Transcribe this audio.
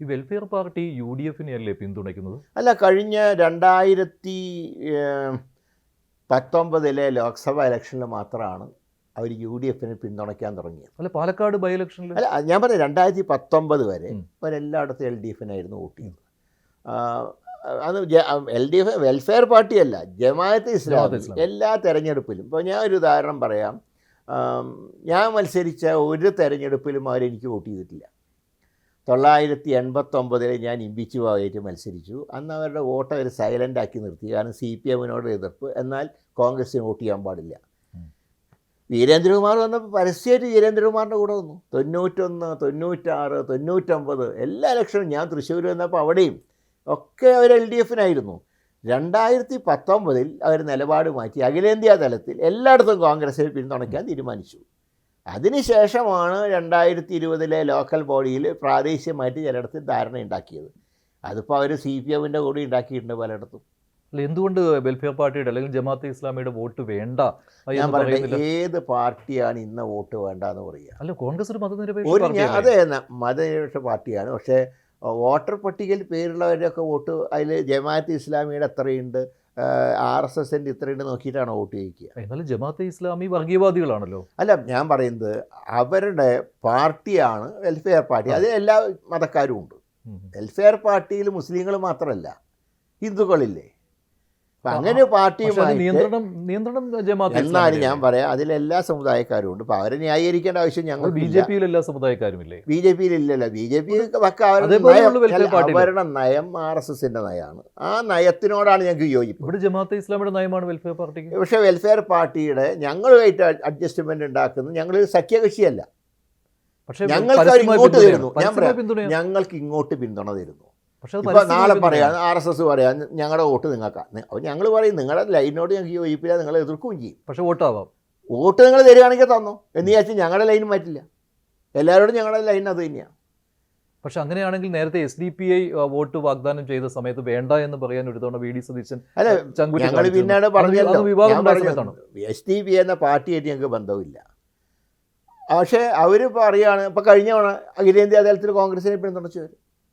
ഈ welfare party UDF-നെ അല്ലേ പിന്തുണയ്ക്കുന്നത്? അല്ല, കഴിഞ്ഞ 2019 ലോക്സഭാ ഇലക്ഷനിൽ മാത്രമാണ് അവർ UDF-നെ പിന്തുണയ്ക്കാൻ തുടങ്ങിയത്. അല്ല, പാലക്കാട് ബൈ ഇലക്ഷനിൽ അല്ല, ഞാൻ പറഞ്ഞത് 2019 വരെ അവരെല്ലായിടത്തും LDF-നായിരുന്നു വോട്ട് ചെയ്തത്. അത് LDF വെൽഫെയർ പാർട്ടിയല്ല, ജമാഅത്തെ ഇസ്ലാമി എല്ലാ തെരഞ്ഞെടുപ്പിലും. ഇപ്പോൾ ഞാൻ ഒരു ഉദാഹരണം പറയാം. ഞാൻ മത്സരിച്ച ഒരു തെരഞ്ഞെടുപ്പിലും അവരെനിക്ക് വോട്ട് ചെയ്തിട്ടില്ല. 989 ഞാൻ ഇമ്പിച്ചുവായിട്ട് മത്സരിച്ചു. അന്ന് അവരുടെ വോട്ട് അവർ സൈലൻ്റ് ആക്കി നിർത്തി. കാരണം CPM-നോട് എതിർപ്പ്, എന്നാൽ കോൺഗ്രസ്സിന് വോട്ട് ചെയ്യാൻ പാടില്ല. വീരേന്ദ്രകുമാർ വന്നപ്പോൾ പരസ്യമായിട്ട് വീരേന്ദ്രകുമാറിൻ്റെ കൂടെ വന്നു. 91, 96, 99 എല്ലാ ഇലക്ഷനും. ഞാൻ തൃശ്ശൂർ വന്നപ്പോൾ അവിടെയും ഒക്കെ അവർ LDF-നായിരുന്നു. 2019 അവർ നിലപാട് മാറ്റി അഖിലേന്ത്യാ തലത്തിൽ എല്ലായിടത്തും കോൺഗ്രസ്സിനെ പിന്തുണയ്ക്കാൻ തീരുമാനിച്ചു. അതിനുശേഷമാണ് 2020 ലോക്കൽ ബോഡിയിൽ പ്രാദേശികമായിട്ട് ചിലയിടത്ത് ധാരണ ഉണ്ടാക്കിയത്. അതിപ്പോൾ അവർ CPM-ൻ്റെ കൂടെ ഉണ്ടാക്കിയിട്ടുണ്ട് പലയിടത്തും. അല്ല, എന്തുകൊണ്ട് വെൽഫെയർ പാർട്ടിയുടെ അല്ലെങ്കിൽ ജമാഅത്തെ ഇസ്ലാമിയുടെ വോട്ട് വേണ്ട? ഞാൻ പറയട്ടെ, ഏത് പാർട്ടിയാണ് ഇന്ന വോട്ട് വേണ്ടെന്ന് പറയുക? അല്ല, കോൺഗ്രസ് ഒരു മതനിരപേക്ഷ അതെ, മതനിരപേക്ഷ പാർട്ടിയാണ്. പക്ഷേ വോട്ടർ പട്ടികയിൽ പേരുള്ളവരുടെയൊക്കെ വോട്ട് അതിൽ ജമാഅത്തെ ഇസ്ലാമിയുടെ എത്രയുണ്ട്, RSSൻ്റെ ഇത്രയുണ്ട് നോക്കിയിട്ടാണ് വോട്ട് ചെയ്യിക്കുക. എന്നാലും ജമാഅത്തെ ഇസ്ലാമി വർഗീയവാദികളാണല്ലോ. അല്ല, ഞാൻ പറയുന്നത് അവരുടെ പാർട്ടിയാണ് വെൽഫെയർ പാർട്ടി. അത് എല്ലാ മതക്കാരും ഉണ്ട്. വെൽഫെയർ പാർട്ടിയിൽ മുസ്ലിങ്ങൾ മാത്രമല്ല, ഹിന്ദുക്കളില്ലേ. അപ്പം അങ്ങനെ പാർട്ടിയുമായി നിയന്ത്രണം ജമാഅത്തെ. എന്നാലും ഞാൻ പറയാം, അതിലെല്ലാ സമുദായക്കാരും ഉണ്ട്. അപ്പോൾ അവരെ ന്യായീകരിക്കേണ്ട ആവശ്യം ഞങ്ങൾ BJP-യിൽ എല്ലാ സമുദായക്കാരുമില്ലേ? BJP-യിൽ ഇല്ലല്ലോ. BJP അവരുടെ നയം RSSൻ്റെ നയമാണ്. ആ നയത്തിനോടാണ് ഞങ്ങൾക്ക് യോജിപ്പ്. ഇവിടെ ജമാഅത്തെ ഇസ്ലാമിയുടെ നയമാണ് വെൽഫെയർ പാർട്ടിക്ക്. പക്ഷേ വെൽഫെയർ പാർട്ടിയുടെ ഞങ്ങളുമായിട്ട് അഡ്ജസ്റ്റ്മെന്റ് ഉണ്ടാക്കുന്നത് ഞങ്ങളൊരു സഖ്യകക്ഷിയല്ല. പക്ഷേ ഞങ്ങൾക്ക് അവർ ഇങ്ങോട്ട് തരുന്നു. ഞാൻ പറയാം, ഞങ്ങൾക്ക് ഇങ്ങോട്ട് പിന്തുണ തരുന്നു. ഇപ്പോൾ നാളെ പറയാം, RSS പറയാം ഞങ്ങളുടെ വോട്ട് നിങ്ങൾക്കാണ്. അപ്പോൾ ഞങ്ങൾ പറയും നിങ്ങളുടെ ലൈനോട് ഞങ്ങൾക്ക് യോജിപ്പില്ല, നിങ്ങളെ എതിർക്കുകയും ചെയ്യും. പക്ഷേ വോട്ടാവാം. വോട്ട് നിങ്ങൾ തരികയാണെങ്കിൽ തന്നോ എന്ന് വിചാരിച്ചാൽ ഞങ്ങളുടെ ലൈൻ മാറ്റില്ല. എല്ലാവരോടും ഞങ്ങളുടെ ലൈൻ അത് തന്നെയാണ്. പക്ഷെ അങ്ങനെയാണെങ്കിൽ നേരത്തെ SDPI വോട്ട് വാഗ്ദാനം ചെയ്ത സമയത്ത് വേണ്ട എന്ന് പറയാൻ ഒരു തവണ VD സതീശൻ അല്ല, ഞങ്ങൾ പിന്നീട് പറഞ്ഞല്ലോ, SDPI എന്ന പാർട്ടിയായിട്ട് ഞങ്ങൾക്ക് ബന്ധമില്ല. പക്ഷേ അവർ പറയുകയാണ്, ഇപ്പോൾ കഴിഞ്ഞ തവണ അഖിലേന്ത്യാ തലത്തിൽ കോൺഗ്രസിനെ പിന്തുണച്ചവർ